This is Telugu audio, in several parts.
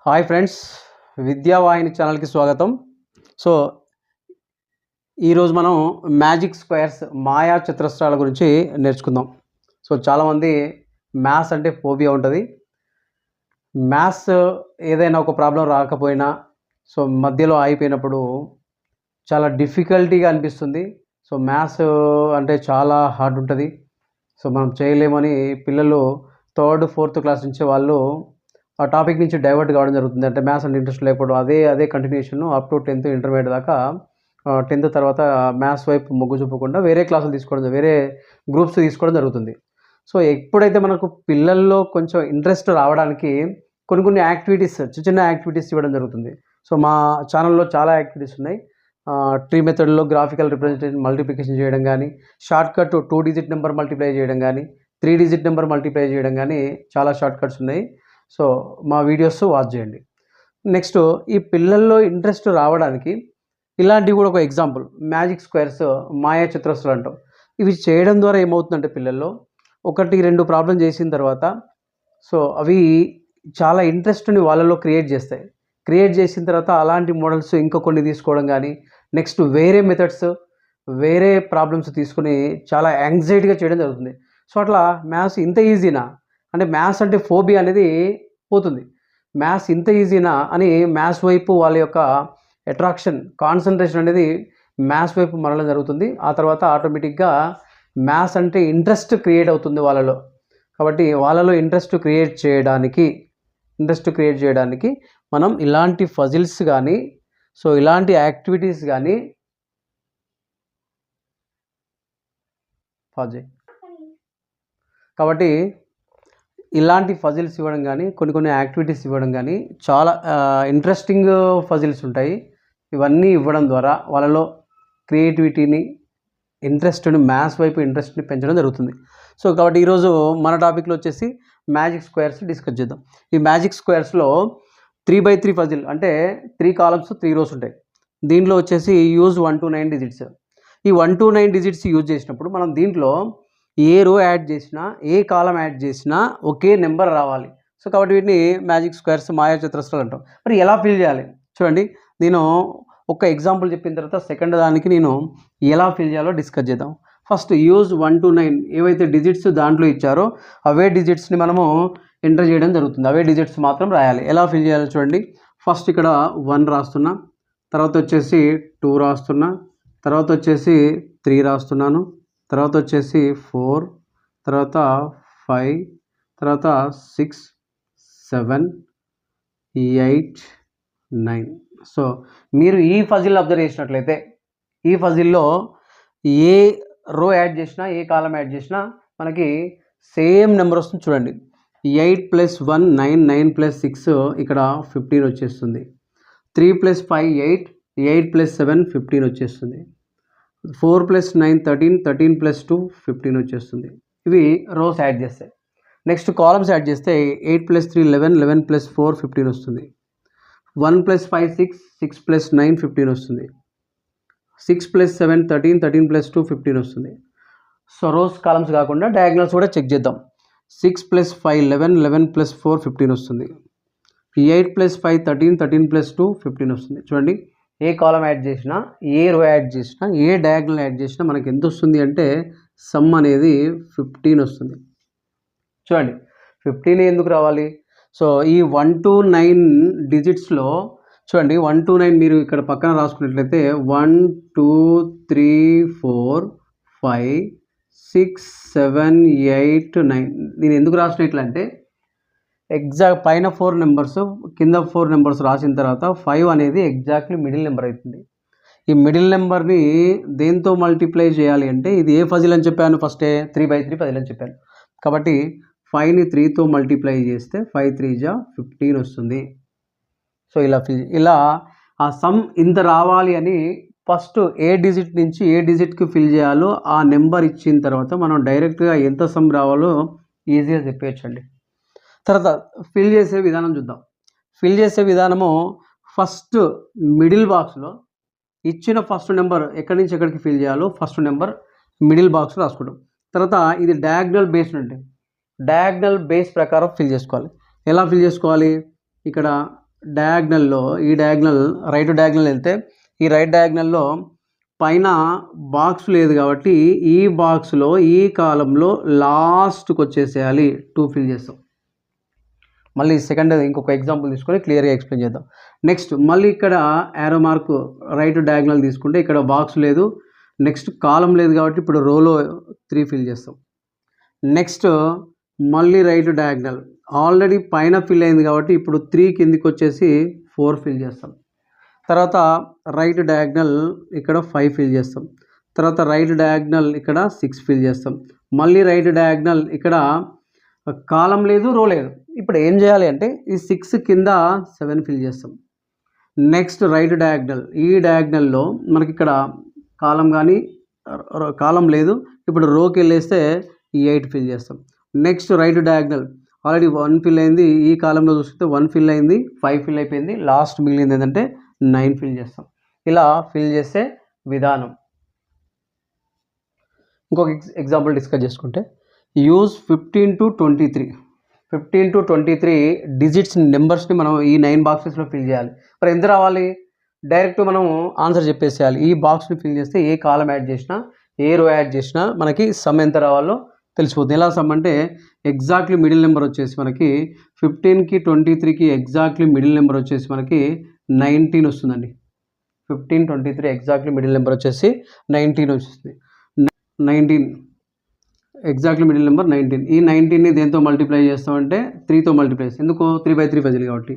హాయ్ ఫ్రెండ్స్, విద్యావాహిని ఛానల్కి స్వాగతం. సో ఈరోజు మనం మ్యాజిక్ స్క్వేర్స్ మాయా చతురస్రాల గురించి నేర్చుకుందాం. సో చాలామంది మ్యాథ్స్ అంటే ఫోబియా ఉంటుంది. మ్యాథ్స్ ఏదైనా ఒక ప్రాబ్లం రాకపోయినా సో మధ్యలో ఆగిపోయినప్పుడు చాలా డిఫికల్టీగా అనిపిస్తుంది. సో మ్యాథ్స్ అంటే చాలా హార్డ్ ఉంటుంది. సో మనం చేయలేమని పిల్లలు 3rd 4th క్లాస్ నుంచి వాళ్ళు ఆ టాపిక్ నుంచి డైవర్ట్ కావడం జరుగుతుంది. అంటే మ్యాథ్స్ అంటే ఇంట్రెస్ట్ లేకపోవడం, అదే continuation up to 10th intermediate దాకా. 10th తర్వాత మ్యాథ్స్ వైపు మొగ్గు చూపకుండా వేరే క్లాసులు తీసుకోవడం, వేరే గ్రూప్స్ తీసుకోవడం జరుగుతుంది. సో ఎప్పుడైతే మనకు పిల్లల్లో కొంచెం ఇంట్రెస్ట్ రావడానికి కొన్ని యాక్టివిటీస్, చిన్న యాక్టివిటీస్ ఇవ్వడం జరుగుతుంది. సో మా ఛానల్లో చాలా యాక్టివిటీస్ ఉన్నాయి. ట్రీ మెథడ్లో గ్రాఫికల్ రిప్రజెంటేషన్, మల్టిప్లికేషన్ చేయడం కానీ, short cut 2 digit number multiply చేయడం కానీ, 3 డిజిట్ నెంబర్ మల్టిప్లై చేయడం కానీ చాలా షార్ట్ కట్స్ ఉన్నాయి. సో మా వీడియోస్ వాచ్ చేయండి. నెక్స్ట్, ఈ పిల్లల్లో ఇంట్రెస్ట్ రావడానికి ఇలాంటివి కూడా ఒక ఎగ్జాంపుల్, మ్యాజిక్ స్క్వేర్స్ మాయా చతురస్రాలు అంటాం. ఇవి చేయడం ద్వారా ఏమవుతుందంటే పిల్లల్లో 1-2 ప్రాబ్లం చేసిన తర్వాత సో అవి చాలా ఇంట్రెస్ట్ని వాళ్ళలో క్రియేట్ చేస్తాయి. క్రియేట్ చేసిన తర్వాత అలాంటి మోడల్స్ ఇంకా కొన్ని తీసుకోవడం కానీ, నెక్స్ట్ వేరే మెథడ్స్, వేరే ప్రాబ్లమ్స్ తీసుకుని చాలా యాంగ్జైటీగా చేయడం జరుగుతుంది. సో అట్లా మ్యాథ్స్ ఇంత ఈజీనా, అంటే మ్యాథ్స్ అంటే ఫోబియా అనేది పోతుంది. మ్యాథ్స్ ఇంత ఈజీనా అని మ్యాథ్స్ వైపు వాళ్ళ యొక్క అట్రాక్షన్, కాన్సన్ట్రేషన్ అనేది మ్యాథ్స్ వైపు మరలడం జరుగుతుంది. ఆ తర్వాత ఆటోమేటిక్గా మ్యాథ్స్ అంటే ఇంట్రెస్ట్ క్రియేట్ అవుతుంది వాళ్ళలో. కాబట్టి వాళ్ళలో ఇంట్రెస్ట్ క్రియేట్ చేయడానికి మనం ఇలాంటి పజిల్స్ కానీ, సో ఇలాంటి యాక్టివిటీస్ కానీ కాబట్టి ఇలాంటి పజిల్స్ ఇవ్వడం కానీ, కొన్ని యాక్టివిటీస్ ఇవ్వడం కానీ, చాలా ఇంట్రెస్టింగ్ పజిల్స్ ఉంటాయి. ఇవన్నీ ఇవ్వడం ద్వారా వాళ్ళలో క్రియేటివిటీని, ఇంట్రెస్ట్ని, మ్యాథ్స్ వైపు ఇంట్రెస్ట్ని పెంచడం జరుగుతుంది. సో కాబట్టి ఈరోజు మన టాపిక్లో వచ్చేసి మ్యాజిక్ స్క్వేర్స్ డిస్కస్ చేద్దాం. ఈ మ్యాజిక్ స్క్వేర్స్లో 3x3 పజిల్, అంటే 3 కాలమ్స్ 3 rows ఉంటాయి. దీంట్లో వచ్చేసి యూజ్ 1 to 9 డిజిట్స్. ఈ 1 to 9 డిజిట్స్ యూజ్ చేసినప్పుడు మనం దీంట్లో ఏ రో యాడ్ చేసినా, ఏ కాలం యాడ్ చేసినా ఒకే నెంబర్ రావాలి. సో కాబట్టి వీటిని మ్యాజిక్ స్క్వేర్స్ మాయా చతురస్రాలు అంటాం. మరి ఎలా ఫిల్ చేయాలి చూడండి. నేను ఒక ఎగ్జాంపుల్ చెప్పిన తర్వాత సెకండ్ దానికి నేను ఎలా ఫిల్ చేయాలో డిస్కస్ చేద్దాం. ఫస్ట్ యూజ్ 1 to 9 ఏవైతే డిజిట్స్ దాంట్లో ఇచ్చారో అవే డిజిట్స్ని మనము ఎంటర్ చేయడం జరుగుతుంది. అవే డిజిట్స్ మాత్రం రాయాలి. ఎలా ఫిల్ చేయాలో చూడండి. ఫస్ట్ ఇక్కడ 1 రాస్తున్నా, తర్వాత వచ్చేసి 2 రాస్తున్నా, తర్వాత వచ్చేసి 3 రాస్తున్నాను, తర్వాత వచ్చేసి 4, తర్వాత 5, తర్వాత 6, 7, 8, 9. సో మీరు ఈ పజిల్ అబ్జర్వ్ చేసినట్లయితే ఈ పజిల్లో ఏ రో యాడ్ చేసినా, ఏ కాలం యాడ్ చేసినా మనకి సేమ్ నెంబర్ వస్తుంది. చూడండి, 8 + 1 9, 9 + 6 ఇక్కడ 15 వచ్చేస్తుంది. 3 + 5 8, 8 + 7 15 వచ్చేస్తుంది. 4 + 9 13, 13 + 2 15 వచ్చేస్తుంది. ఇవి రోస్ యాడ్ చేస్తాయి. నెక్స్ట్ కాలమ్స్ యాడ్ చేస్తే 8 + 3 11, 11 + 4 15 వస్తుంది. 1 + 5 6, 6 + 9 15 వస్తుంది. 6 + 7 13, 13 + 2 15 వస్తుంది. సో రోస్ కాలమ్స్ కాకుండా డయాగ్నల్స్ కూడా చెక్ చేద్దాం. 6 + 5 11, 11 + 4 15 వస్తుంది. 8 + 5 13, 13 + 2 15 వస్తుంది. చూడండి, ఏ కాలం యాడ్ చేసినా, ఏ రో యాడ్ చేసినా, ఏ డయాగ్నల్ యాడ్ చేసినా మనకి ఎంత వస్తుంది అంటే సమ్ అనేది 15 వస్తుంది. చూడండి, 15 ఎందుకు రావాలి? సో ఈ 1 to 9 డిజిట్స్లో చూడండి, 1 to 9 మీరు ఇక్కడ పక్కన రాసుకున్నట్లయితే 1 2 3 4 5 6 7 8 9. నేను ఎందుకు రాసినట్లంటే ఎగ్జాక్ట్ పైన 4 నెంబర్స్, కింద 4 నెంబర్స్ రాసిన తర్వాత 5 అనేది ఎగ్జాక్ట్లీ మిడిల్ నెంబర్ అవుతుంది. ఈ మిడిల్ నెంబర్ని దేంతో మల్టిప్లై చేయాలి అంటే, ఇది ఏ పజిల్ అని చెప్పాను, ఫస్టే 3x3 పజిల్ అని చెప్పాను. కాబట్టి 5ని 3తో మల్టిప్లై చేస్తే 5 3 = 15 వస్తుంది. సో ఇలా ఆ సమ్ ఇంత రావాలి అని ఫస్ట్ ఏ డిజిట్ నుంచి ఏ డిజిట్కి ఫిల్ చేయాలో ఆ నెంబర్ ఇచ్చిన తర్వాత మనం డైరెక్ట్గా ఎంత సమ్ రావాలో ఈజీగా చెప్పేయచ్చండి. తర్వాత ఫిల్ చేసే విధానం చూద్దాం. ఫిల్ చేసే విధానము, ఫస్ట్ మిడిల్ బాక్స్లో ఇచ్చిన ఫస్ట్ నెంబర్ ఎక్కడి నుంచి ఎక్కడికి ఫిల్ చేయాలో ఫస్ట్ నెంబర్ మిడిల్ బాక్స్లో రాసుకుంటాం. తర్వాత ఇది డయాగ్నల్ బేస్డ్ అంటే డయాగ్నల్ బేస్ ప్రకారం ఫిల్ చేసుకోవాలి. ఎలా ఫిల్ చేసుకోవాలి? ఇక్కడ డయాగ్నల్లో ఈ డయాగ్నల్ రైట్ డయాగ్నల్ వెళ్తే ఈ రైట్ డయాగ్నల్లో పైన బాక్స్ లేదు కాబట్టి ఈ బాక్స్లో ఈ కాలంలో లాస్ట్కి వచ్చేసేయాలి 2 ఫిల్ చేస్తాం. మళ్ళీ సెకండ్ ఇంకొక ఎగ్జాంపుల్ తీసుకొని క్లియర్గా ఎక్స్ప్లెయిన్ చేద్దాం. నెక్స్ట్ మళ్ళీ ఇక్కడ యారో మార్క్ రైట్ డయాగ్నల్ తీసుకుంటే ఇక్కడ బాక్స్ లేదు, నెక్స్ట్ కాలం లేదు కాబట్టి ఇప్పుడు రోలో 3 ఫిల్ చేస్తాం. నెక్స్ట్ మళ్ళీ రైట్ డయాగ్నల్ ఆల్రెడీ పైన ఫిల్ అయింది కాబట్టి ఇప్పుడు 3 కిందికి వచ్చేసి 4 ఫిల్ చేస్తాం. తర్వాత రైట్ డయాగ్నల్ ఇక్కడ 5 ఫిల్ చేస్తాం. తర్వాత రైట్ డయాగ్నల్ ఇక్కడ 6 ఫిల్ చేస్తాం. మళ్ళీ రైట్ డయాగ్నల్ ఇక్కడ కాలం లేదు, రో లేదు. ఇప్పుడు ఏం చేయాలి అంటే ఈ 6 కింద 7 ఫిల్ చేస్తాం. నెక్స్ట్ రైట్ డయాగ్నల్ ఈ డయాగ్నల్లో మనకి ఇక్కడ కాలం కానీ కాలం లేదు, ఇప్పుడు రోకి వెళ్ళేస్తే ఈ 8 ఫిల్ చేస్తాం. Next right diagonal already 1 fill అయింది, ఈ కాలంలో చూస్తే 1 ఫిల్ అయింది, 5 ఫిల్ అయిపోయింది, లాస్ట్ మిగిలింది ఏంటంటే 9 ఫిల్ చేస్తాం. ఇలా ఫిల్ చేసే విధానం. ఇంకొక ఎగ్జాంపుల్ డిస్కస్ చేసుకుంటే యూజ్ 15 to 23 డిజిట్స్ నెంబర్స్ని మనం ఈ 9 బాక్సెస్లో ఫిల్ చేయాలి. మరి ఎంత రావాలి? డైరెక్ట్ మనం ఆన్సర్ చెప్పేసేయాలి. ఈ బాక్స్ని ఫిల్ చేస్తే ఏ కాలం యాడ్ చేసినా ఏ రో యాడ్ చేసినా మనకి సమ్ ఎంత రావాలో తెలిసిపోతుంది. ఎలా సమ్ అంటే ఎగ్జాక్ట్లీ మిడిల్ నెంబర్ వచ్చేసి మనకి 15కి 23కి ఎగ్జాక్ట్లీ మిడిల్ నెంబర్ వచ్చేసి మనకి 19 వస్తుందండి. 15, 23 ఎగ్జాక్ట్లీ మిడిల్ నెంబర్ వచ్చేసి 19 వస్తుంది. 19 ఎగ్జాక్ట్లీ మిడిల్ నెంబర్ 19. ఈ 19ని దేంతో మల్టిప్లై చేస్తామంటే 3తో మల్టిప్లై చేస్తాం. ఎందుకు? 3/3 ఫజిల్ కాబట్టి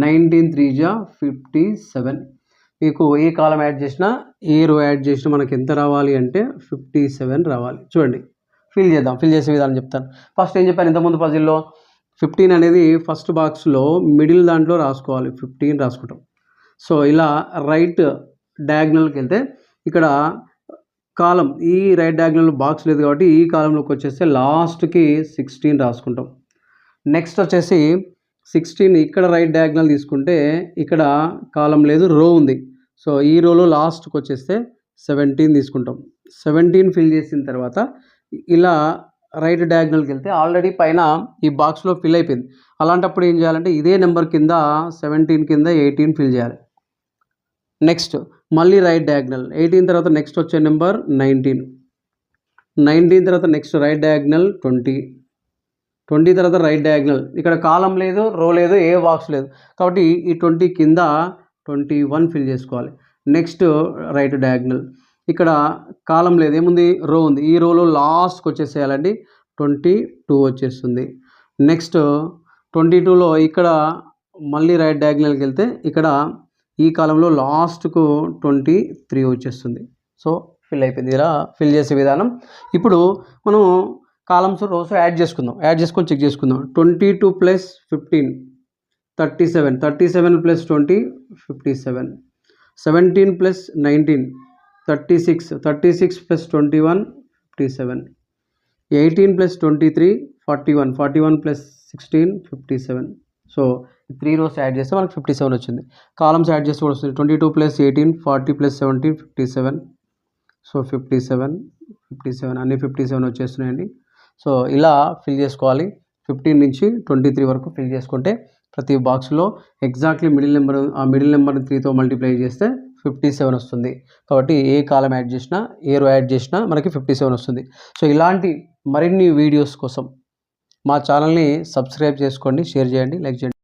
19 3 జా 57. మీకు ఏ కాలం యాడ్ చేసినా ఏ రో యాడ్ చేసినా మనకి ఎంత రావాలి అంటే 57 రావాలి. చూడండి ఫిల్ చేద్దాం. ఫిల్ చేసే విధానం చెప్తాను. ఫస్ట్ ఏం చెప్పాను ఇంతకుముందు పజిల్లో 15 అనేది ఫస్ట్ బాక్స్లో మిడిల్ దాంట్లో రాసుకోవాలి. 15 రాసుకుంటాం. సో ఇలా రైట్ డయాగ్నల్కి వెళ్తే ఇక్కడ కాలం ఈ రైట్ డయాగ్నల్ బాక్స్ లేదు కాబట్టి ఈ కాలంలోకి వచ్చేస్తే లాస్ట్కి 16 రాసుకుంటాం. నెక్స్ట్ వచ్చేసి 16 ఇక్కడ రైట్ డయాగ్నల్ తీసుకుంటే ఇక్కడ కాలం లేదు, రో ఉంది. సో ఈ రోలో లాస్ట్కి వచ్చేస్తే 17 తీసుకుంటాం. 17 ఫిల్ చేసిన తర్వాత ఇలా రైట్ డయాగ్నల్కి వెళ్తే ఆల్రెడీ పైన ఈ బాక్స్లో ఫిల్ అయిపోయింది. అలాంటప్పుడు ఏం చేయాలంటే ఇదే నెంబర్ కింద 17 కింద 18 ఫిల్ చేయాలి. నెక్స్ట్ మళ్ళీ రైట్ డయాగ్నల్ 18 తర్వాత నెక్స్ట్ వచ్చే నెంబర్ 19 తర్వాత నెక్స్ట్ రైట్ డయాగ్నల్ 20 తర్వాత రైట్ డయాగ్నల్ ఇక్కడ కాలం లేదు, రో లేదు, ఏ బాక్స్ లేదు కాబట్టి ఈ 20 కింద 21 ఫిల్ చేసుకోవాలి. నెక్స్ట్ రైట్ డయాగ్నల్ ఇక్కడ కాలం లేదు, ఏముంది? రో ఉంది. ఈ రోలో లాస్ట్కి వచ్చేసేయాలండి 22 వచ్చేస్తుంది. నెక్స్ట్ 22లో ఇక్కడ మళ్ళీ రైట్ డయాగ్నల్కి వెళ్తే ఇక్కడ ఈ కాలంలో లాస్ట్కు 23 వచ్చేస్తుంది. సో ఫిల్ అయిపోయింది. ఇలా ఫిల్ చేసే విధానం. ఇప్పుడు మనం కాలమ్స్ రోస్ యాడ్ చేసుకుందాం. యాడ్ చేసుకొని చెక్ చేసుకుందాం. 22 + 15 37, 37 + 20 57, 17 + 19 36, 36 + 21 57, 18 + 23 41, 41 + 16 57. సో 3 రోస్ యాడ్ చేస్తే మనకు 57 వచ్చింది. కాలమ్స్ యాడ్ చేస్తే కూడా వస్తుంది. 22 + 18 40 + 17 57. సో 57 అన్ని 57 వచ్చేస్తున్నాయండి. సో ఇలా ఫిల్ చేసుకోవాలి. 15 నుంచి 23 వరకు ఫిల్ చేసుకుంటే ప్రతి బాక్స్లో ఎగ్జాక్ట్లీ మిడిల్ నెంబర్, ఆ మిడిల్ నెంబర్ని 3తో మల్టిప్లై చేస్తే 57 వస్తుంది. కాబట్టి ఏ కాలం యాడ్ చేసినా ఏ రో యాడ్ చేసినా మనకి 57 వస్తుంది. సో ఇలాంటి మరిన్ని వీడియోస్ కోసం మా ఛానల్ని సబ్స్క్రైబ్ చేసుకోండి, షేర్ చేయండి, లైక్ చేయండి.